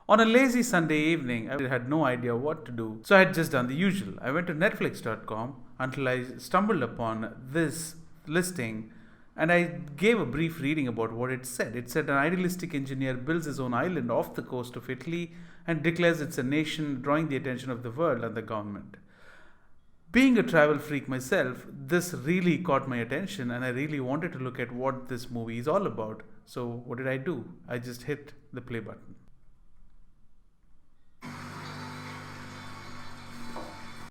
On a lazy Sunday evening, I had no idea what to do, so I had just done the usual. I went to Netflix.com until I stumbled upon this listing and I gave a brief reading about what it said. It said an idealistic engineer builds his own island off the coast of Italy and declares it's a nation, drawing the attention of the world and the government. Being a travel freak myself, this really caught my attention and I really wanted to look at what this movie is all about. So what did I do? I just hit the play button.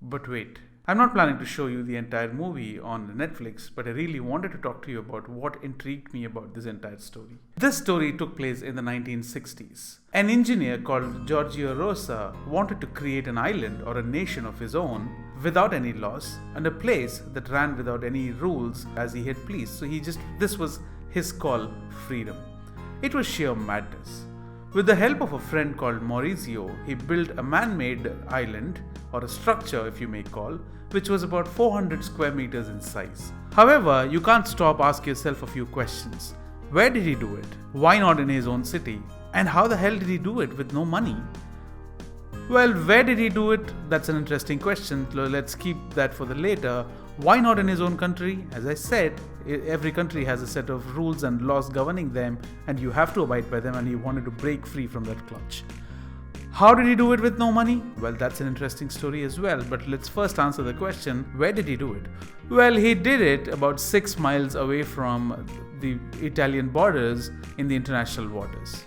But wait, I'm not planning to show you the entire movie on Netflix, but I really wanted to talk to you about what intrigued me about this entire story. This story took place in the 1960s. An engineer called Giorgoa Rosa wanted to create an island or a nation of his own without any laws and a place that ran without any rules as he had pleased. So this was his call, freedom. It was sheer madness. With the help of a friend called Maurizio, he built a man-made island, or a structure if you may call, which was about 400 square meters in size. However, you can't stop asking yourself a few questions. Where did he do it? Why not in his own city? And how the hell did he do it with no money? Well, where did he do it? That's an interesting question. Let's keep that for the later. Why not in his own country? As I said, every country has a set of rules and laws governing them, and you have to abide by them, and he wanted to break free from that clutch. How did he do it with no money? Well, that's an interesting story as well, but let's first answer the question, where did he do it? Well, he did it about 6 miles away from the Italian borders in the international waters.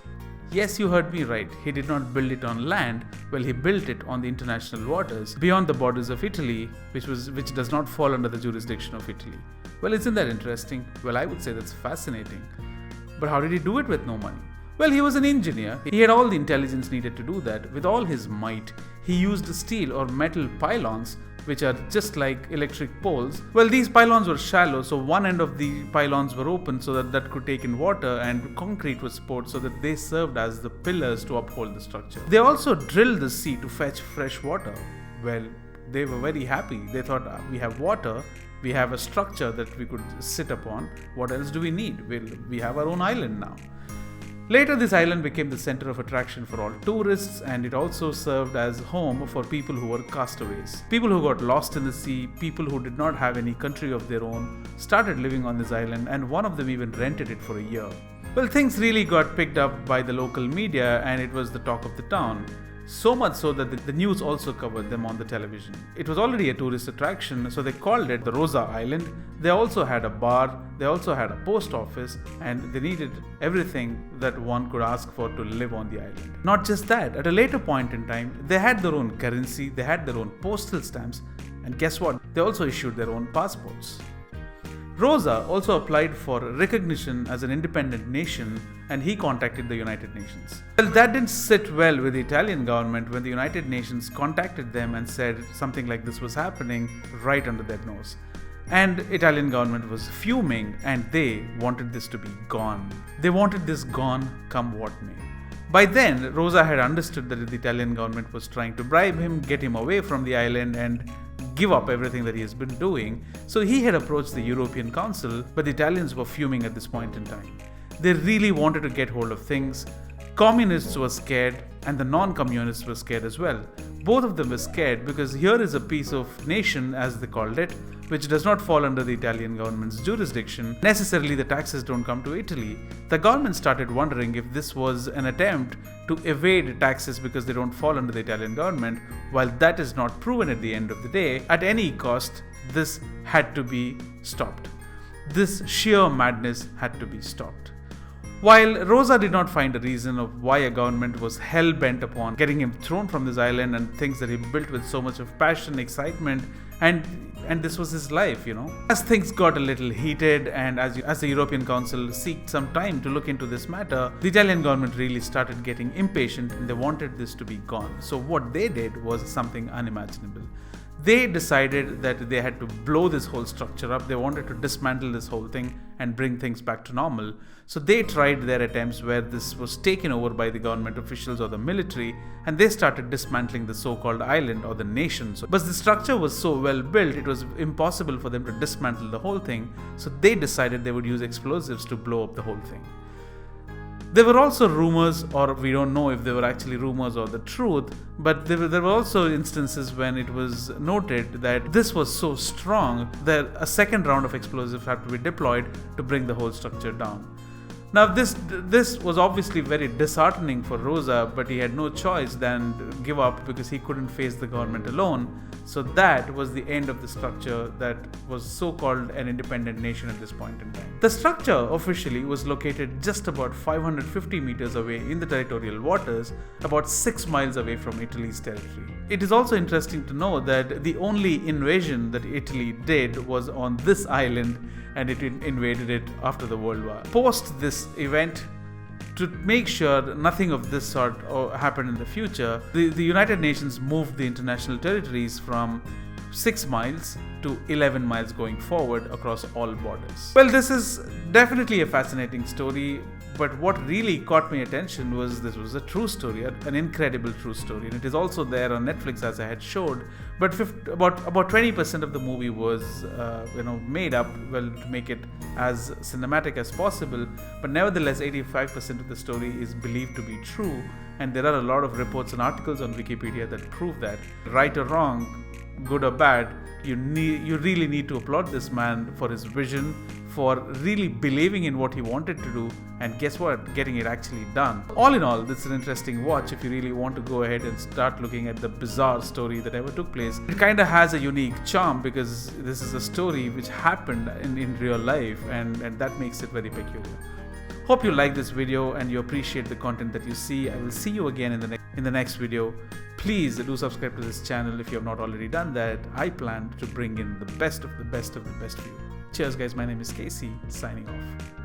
Yes, you heard me right. He did not build it on land. Well, he built it on the international waters beyond the borders of Italy, which does not fall under the jurisdiction of Italy. Well, isn't that interesting? Well, I would say that's fascinating. But how did he do it with no money? Well, he was an engineer. He had all the intelligence needed to do that. With all his might, he used steel or metal pylons, which are just like electric poles. Well, these pylons were shallow, so one end of the pylons were open so that could take in water, and concrete was poured so that they served as the pillars to uphold the structure. They also drilled the sea to fetch fresh water. Well, they were very happy. They thought, we have water, we have a structure that we could sit upon. What else do we need? We have our own island now. Later, this island became the center of attraction for all tourists, and it also served as home for people who were castaways. People who got lost in the sea, people who did not have any country of their own, started living on this island, and one of them even rented it for a year. Well, things really got picked up by the local media, and it was the talk of the town. So much so that the news also covered them on the television. It was already a tourist attraction, so they called it the Rosa Island. They also had a bar, they also had a post office, and they needed everything that one could ask for to live on the island. Not just that, at a later point in time, they had their own currency, they had their own postal stamps, and guess what? They also issued their own passports. Rosa also applied for recognition as an independent nation, and he contacted the United Nations. Well, that didn't sit well with the Italian government when the United Nations contacted them and said something like this was happening right under their nose. And Italian government was fuming, and they wanted this to be gone. They wanted this gone come what may. By then, Rosa had understood that the Italian government was trying to bribe him, get him away from the island, and give up everything that he has been doing. So he had approached the European Council, but the Italians were fuming at this point in time. They really wanted to get hold of things. Communists were scared, and the non-communists were scared as well. Both of them were scared because here is a piece of nation, as they called it, which does not fall under the Italian government's jurisdiction. Necessarily, the taxes don't come to Italy. The government started wondering if this was an attempt to evade taxes because they don't fall under the Italian government. While that is not proven at the end of the day, at any cost, this had to be stopped. This sheer madness had to be stopped. While Rosa did not find a reason of why a government was hell-bent upon getting him thrown from this island and things that he built with so much of passion, excitement, and this was his life, As things got a little heated and as the European Council seeked some time to look into this matter, the Italian government really started getting impatient and they wanted this to be gone. So what they did was something unimaginable. They decided that they had to blow this whole structure up. They wanted to dismantle this whole thing and bring things back to normal. So they tried their attempts where this was taken over by the government officials or the military, and they started dismantling the so-called island or the nation. But the structure was so well built, it was impossible for them to dismantle the whole thing. So they decided they would use explosives to blow up the whole thing. There were also rumors, or we don't know if they were actually rumors or the truth, but there were also instances when it was noted that this was so strong that a second round of explosives had to be deployed to bring the whole structure down. Now this was obviously very disheartening for Rosa, but he had no choice than to give up because he couldn't face the government alone. So that was the end of the structure that was so-called an independent nation at this point in time. The structure officially was located just about 550 meters away in the territorial waters, about 6 miles away from Italy's territory. It is also interesting to know that the only invasion that Italy did was on this island, and it invaded it after the World War. Post this event, to make sure nothing of this sort happened in the future, the United Nations moved the international territories from 6 miles to 11 miles going forward across all borders. Well, this is definitely a fascinating story, but what really caught my attention was this was a true story, an incredible true story, and it is also there on Netflix as I had showed. But about 20% of the movie was made up to make it as cinematic as possible. But nevertheless, 85% of the story is believed to be true, and there are a lot of reports and articles on Wikipedia that prove that. Right or wrong, good or bad, you really need to applaud this man for his vision, for really believing in what he wanted to do, and guess what, getting it actually done. All in all, this is an interesting watch if you really want to go ahead and start looking at the bizarre story that ever took place. It kind of has a unique charm because this is a story which happened in real life, and that makes it very peculiar. Hope you like this video and you appreciate the content that you see. I will see you again in the next video. Please do subscribe to this channel if you have not already done that. I plan to bring in the best of the best of the best for you. Cheers guys, my name is Casey, signing off.